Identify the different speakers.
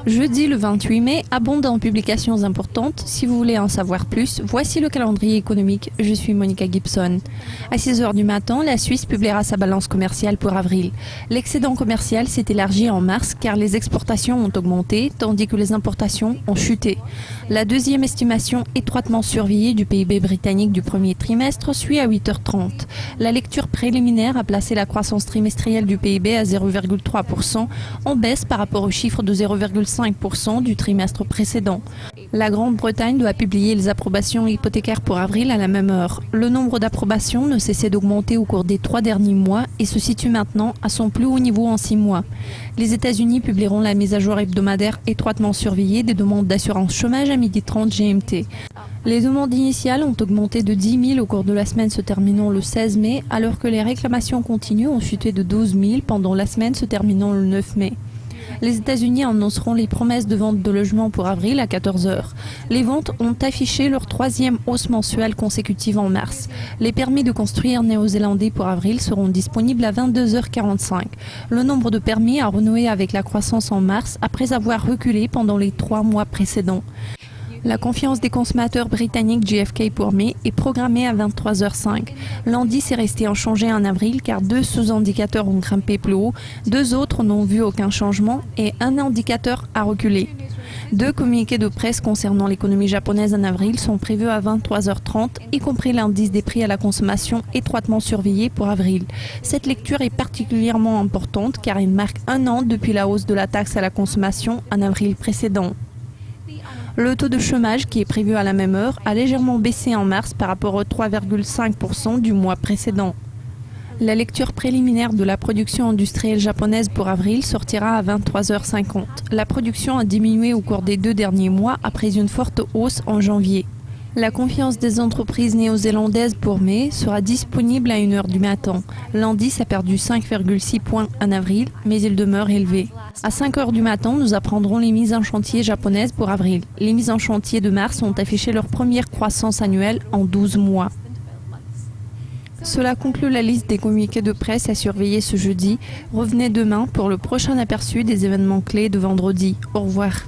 Speaker 1: Jeudi le 28 mai, abondant en publications importantes. Si vous voulez en savoir plus, voici le calendrier économique. Je suis Monica Gibson. À 6 h du matin, la Suisse publiera sa balance commerciale pour avril. L'excédent commercial s'est élargi en mars car les exportations ont augmenté tandis que les importations ont chuté. La deuxième estimation étroitement surveillée du PIB britannique du premier trimestre suit à 8h30. La lecture préliminaire a placé la croissance trimestrielle du PIB à 0,3%, en baisse par rapport au chiffre de 0,5% du trimestre précédent. La Grande-Bretagne doit publier les approbations hypothécaires pour avril à la même heure. Le nombre d'approbations ne cessait d'augmenter au cours des 3 derniers mois et se situe maintenant à son plus haut niveau en 6 mois. Les États-Unis publieront la mise à jour hebdomadaire étroitement surveillée des demandes d'assurance chômage à 12h30 GMT. Les demandes initiales ont augmenté de 10 000 au cours de la semaine se terminant le 16 mai, alors que les réclamations continues ont chuté de 12 000 pendant la semaine se terminant le 9 mai. Les États-Unis annonceront les promesses de vente de logements pour avril à 14 h. Les ventes ont affiché leur 3e hausse mensuelle consécutive en mars. Les permis de construire néo-zélandais pour avril seront disponibles à 22h45. Le nombre de permis a renoué avec la croissance en mars après avoir reculé pendant les 3 mois précédents. La confiance des consommateurs britanniques JFK pour mai est programmée à 23h05. L'indice est resté inchangé en avril car 2 sous-indicateurs ont grimpé plus haut, 2 autres n'ont vu aucun changement et un indicateur a reculé. 2 communiqués de presse concernant l'économie japonaise en avril sont prévus à 23h30, y compris l'indice des prix à la consommation étroitement surveillé pour avril. Cette lecture est particulièrement importante car elle marque 1 an depuis la hausse de la taxe à la consommation en avril précédent. Le taux de chômage, qui est prévu à la même heure, a légèrement baissé en mars par rapport aux 3,5% du mois précédent. La lecture préliminaire de la production industrielle japonaise pour avril sortira à 23h50. La production a diminué au cours des 2 derniers mois après une forte hausse en janvier. La confiance des entreprises néo-zélandaises pour mai sera disponible à 1 h du matin. L'indice a perdu 5,6 points en avril, mais il demeure élevé. À 5 h du matin, nous apprendrons les mises en chantier japonaises pour avril. Les mises en chantier de mars ont affiché leur première croissance annuelle en 12 mois. Cela conclut la liste des communiqués de presse à surveiller ce jeudi. Revenez demain pour le prochain aperçu des événements clés de vendredi. Au revoir.